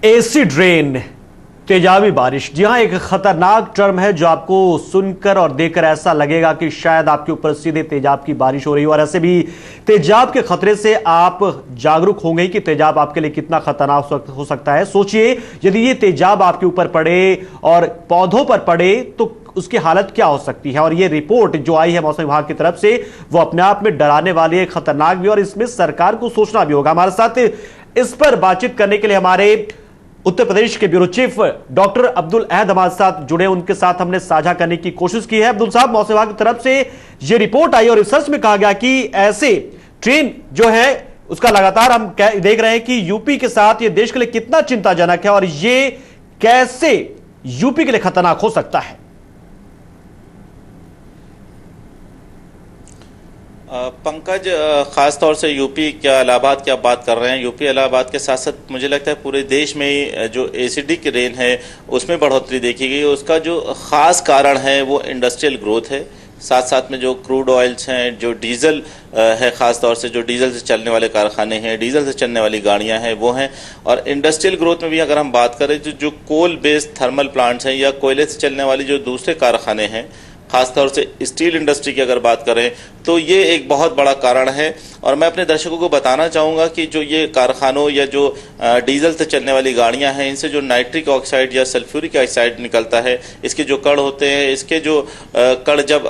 Acid rain, तेजाबी बारिश। जी हां, एक खतरनाक टर्म है जो आपको सुनकर और देखकर ऐसा लगेगा कि शायद आपके ऊपर सीधे तेजाब की बारिश हो रही हो। और ऐसे भी तेजाब के खतरे से आप जागरूक होंगे कि तेजाब आपके लिए कितना खतरनाक हो सकता है। सोचिए, यदि ये तेजाब आपके ऊपर पड़े और पौधों पर पड़े तो उसकी हालत क्या हो सकती है। और ये रिपोर्ट जो आई है मौसम विभाग की तरफ से, वो अपने आप में डराने वाली है, खतरनाक भी, और इसमें सरकार को सोचना भी होगा। हमारे साथ इस पर बातचीत करने के लिए हमारे उत्तर प्रदेश के ब्यूरो चीफ डॉक्टर अब्दुल अहद हमारे साथ जुड़े, उनके साथ हमने साझा करने की कोशिश की है। अब्दुल साहब, मौसम विभाग की तरफ से यह रिपोर्ट आई और रिसर्च में कहा गया कि ऐसे ट्रेन जो है उसका लगातार हम देख रहे हैं कि यूपी के साथ ये देश के लिए कितना चिंताजनक है और ये कैसे यूपी के लिए खतरनाक हो सकता है। पंकज, खास तौर से यूपी के इलाहाबाद की आप बात कर रहे हैं। यूपी इलाहाबाद के साथ साथ मुझे लगता है पूरे देश में ही जो एसिडिक रेन है उसमें बढ़ोतरी देखी गई। उसका जो खास कारण है वो इंडस्ट्रियल ग्रोथ है। साथ साथ में जो क्रूड ऑयल्स हैं, जो डीजल है, खास तौर से जो डीजल से चलने वाले कारखाने हैं, डीजल से चलने वाली गाड़ियां हैं, वो हैं। और इंडस्ट्रियल ग्रोथ में भी अगर हम बात करें तो जो कोल बेस्ड थर्मल प्लांट्स हैं या कोयले से चलने वाली जो दूसरे कारखाने हैं, खासतौर से स्टील इंडस्ट्री की अगर बात करें तो ये एक बहुत बड़ा कारण है। और मैं अपने दर्शकों को बताना चाहूंगा कि जो ये कारखानों या जो डीजल से चलने वाली गाड़ियां हैं, इनसे जो नाइट्रिक ऑक्साइड या सल्फ्यूरिक ऑक्साइड निकलता है, इसके जो कण होते हैं, इसके जो कण जब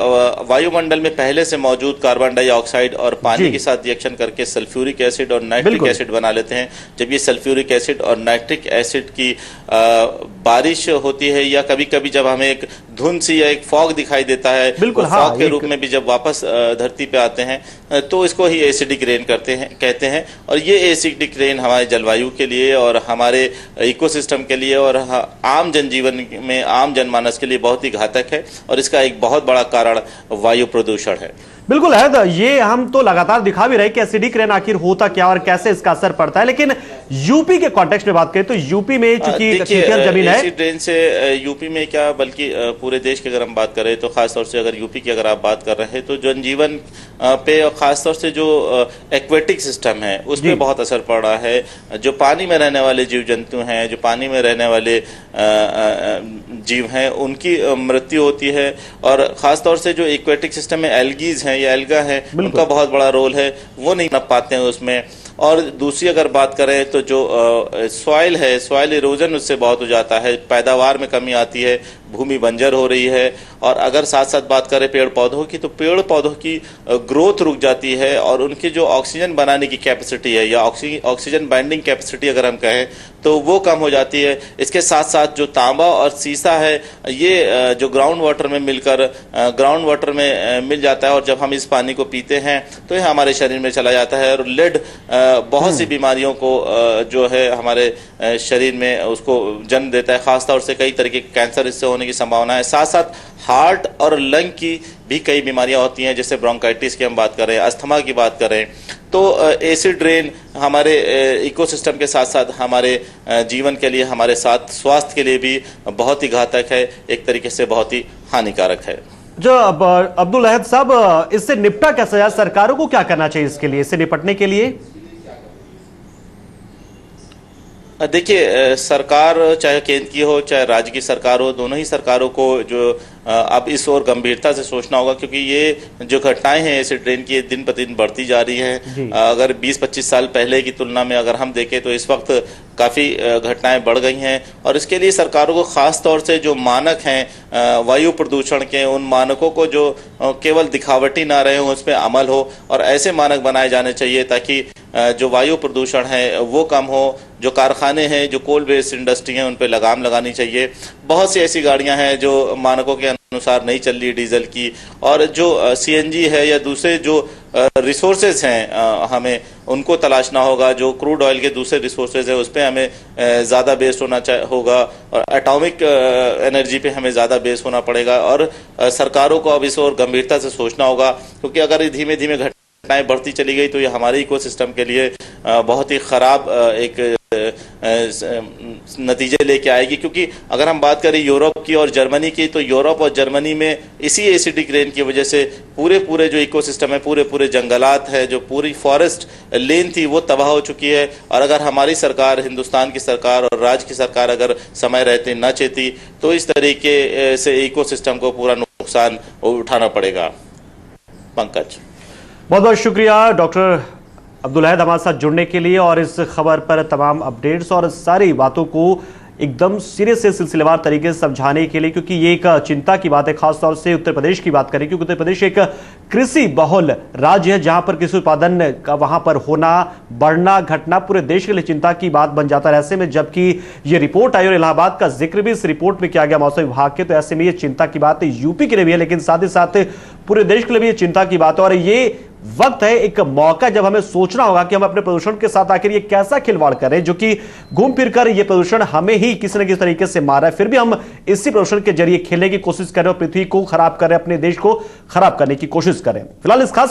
वायुमंडल में पहले से मौजूद कार्बन डाइऑक्साइड और पानी के साथ रिएक्शन करके सल्फ्यूरिक एसिड और नाइट्रिक एसिड बना लेते हैं। जब ये सल्फ्यूरिक एसिड और नाइट्रिक एसिड की बारिश होती है या कभी कभी जब हमें एक धुंध सी या एक फॉग दिखाई देता है, फॉग के रूप में भी जब वापस धरती पे आते हैं तो इसको ही एसिडिक रेन कहते हैं। और ये एसिडिक रेन हमारे जलवायु के लिए और हमारे इकोसिस्टम के लिए और आम जनजीवन में, आम जनमानस के लिए बहुत ही घातक है। और इसका एक बहुत बड़ा कारण वायु प्रदूषण है। बिल्कुल है, ये हम तो लगातार दिखा भी रहे कि एसिडिक रेन आखिर होता क्या और कैसे इसका असर पड़ता है। लेकिन यूपी के कॉन्टेक्स्ट में बात करें तो यूपी में चूंकि जमीन है, एसिड रेन से यूपी में क्या बल्कि पूरे देश की अगर हम बात करें तो खासतौर से अगर यूपी की अगर आप बात कर रहे हैं तो जनजीवन पे और खासतौर से जो एक्वेटिक सिस्टम है उस पर बहुत असर पड़ रहा है। जो पानी में रहने वाले जीव जंतु हैं, जो पानी में रहने वाले जीव हैं, उनकी मृत्यु होती है। और खासतौर से जो एक्वेटिक सिस्टम में एल्गीज हैं या एल्गा है, उनका बहुत बड़ा रोल है, वो नहीं नप पाते हैं उसमें। और दूसरी अगर बात करें तो जो सॉइल है, सॉइल इरोजन उससे बहुत हो जाता है, पैदावार में कमी आती है, भूमि बंजर हो रही है। और अगर साथ साथ बात करें पेड़ पौधों की तो पेड़ पौधों की ग्रोथ रुक जाती है और उनकी जो ऑक्सीजन बनाने की कैपेसिटी है या ऑक्सीजन बाइंडिंग कैपेसिटी अगर हम कहें तो वो कम हो जाती है। इसके साथ साथ जो तांबा और सीसा है, ये जो ग्राउंड वाटर में मिलकर ग्राउंड वाटर में मिल जाता है और जब हम इस पानी को पीते हैं तो ये हमारे शरीर में चला जाता है। और लेड बहुत सी बीमारियों को जो है हमारे शरीर में उसको जन्म देता है। खासतौर से कई तरह के कैंसर इससे होने की संभावना है। साथ साथ हार्ट और लंग की भी कई बीमारियां होती हैं, जैसे ब्रोंकाइटिस की हम बात करें, अस्थमा की बात करें। तो एसिड रेन हमारे इकोसिस्टम के साथ साथ हमारे जीवन के लिए, हमारे साथ स्वास्थ्य के लिए भी बहुत ही घातक है, एक तरीके से बहुत ही हानिकारक है। जो अब्दुल अहद साहब, इससे निपटा कैसे जाए? सरकारों को क्या करना चाहिए इसके लिए, इससे निपटने के लिए? देखिए, सरकार चाहे केंद्र की हो चाहे राज्य की सरकार हो, दोनों ही सरकारों को जो अब इस ओर गंभीरता से सोचना होगा, क्योंकि ये जो घटनाएं हैं एसिड रेन की दिन प्रतिदिन बढ़ती जा रही हैं। अगर 20-25 साल पहले की तुलना में अगर हम देखें तो इस वक्त काफी घटनाएं बढ़ गई हैं। और इसके लिए सरकारों को खास तौर से जो मानक हैं वायु प्रदूषण के, उन मानकों को जो केवल दिखावटी ना रहे हो, उस पर अमल हो और ऐसे मानक बनाए जाने चाहिए ताकि जो वायु प्रदूषण है वो कम हो। जो कारखाने हैं, जो कोल बेस्ड इंडस्ट्री हैं, उन पर लगाम लगानी चाहिए। बहुत सी ऐसी गाड़ियां हैं जो मानकों के अनुसार नहीं चल रही डीजल की, और जो सीएनजी है या दूसरे जो रिसोर्सेज हैं हमें उनको तलाशना होगा। जो क्रूड ऑयल के दूसरे रिसोर्सेज है उस पर हमें ज्यादा बेस्ड होना होगा और एटॉमिक एनर्जी पे हमें ज्यादा बेस्ड होना पड़ेगा। और सरकारों को अब इस ओर गंभीरता से सोचना होगा, क्योंकि अगर धीमे धीमे घटनाएं बढ़ती चली गई तो ये हमारे इकोसिस्टम के लिए बहुत ही खराब एक नतीजे लेके आएगी। क्योंकि अगर हम बात करें यूरोप की और जर्मनी की, तो यूरोप और जर्मनी में इसी एसिडिक रेन की वजह से पूरे जो इकोसिस्टम है, पूरे जंगलात है, जो पूरी फॉरेस्ट लेन थी वो तबाह हो चुकी है। और अगर हमारी सरकार, हिंदुस्तान की सरकार और राज्य की सरकार अगर समय रहते न चेती तो इस तरीके से इकोसिस्टम को पूरा नुकसान उठाना पड़ेगा। पंकज, बहुत बहुत शुक्रिया डॉक्टर अब्दुल अहद हमारे साथ जुड़ने के लिए और इस खबर पर तमाम अपडेट्स और सारी बातों को एकदम सीरियस से सिलसिलेवार तरीके से समझाने के लिए, क्योंकि ये एक चिंता की बात है। खासतौर से उत्तर प्रदेश की बात करें, क्योंकि उत्तर प्रदेश एक कृषि बहुल राज्य है जहां पर कृषि उत्पादन का वहां पर होना, बढ़ना, घटना पूरे देश के लिए चिंता की बात बन जाता है। ऐसे में जबकि ये रिपोर्ट आई और इलाहाबाद का जिक्र भी इस रिपोर्ट में किया गया मौसम विभाग के, तो ऐसे में ये चिंता की बात यूपी के लिए भी है, लेकिन साथ ही साथ पूरे देश के लिए भी ये चिंता की बात है। और ये वक्त है, एक मौका जब हमें सोचना होगा कि हम अपने प्रदूषण के साथ आखिर ये कैसा खिलवाड़ कर रहे हैं, जो कि घूम फिर कर ये प्रदूषण हमें ही किसी न किसी तरीके से मार रहा है। फिर भी हम इसी प्रदूषण के जरिए खेलने की कोशिश कर रहे हैं और पृथ्वी को खराब कर रहे हैं, अपने देश को खराब करने की कोशिश कर रहे हैं। फिलहाल इस खास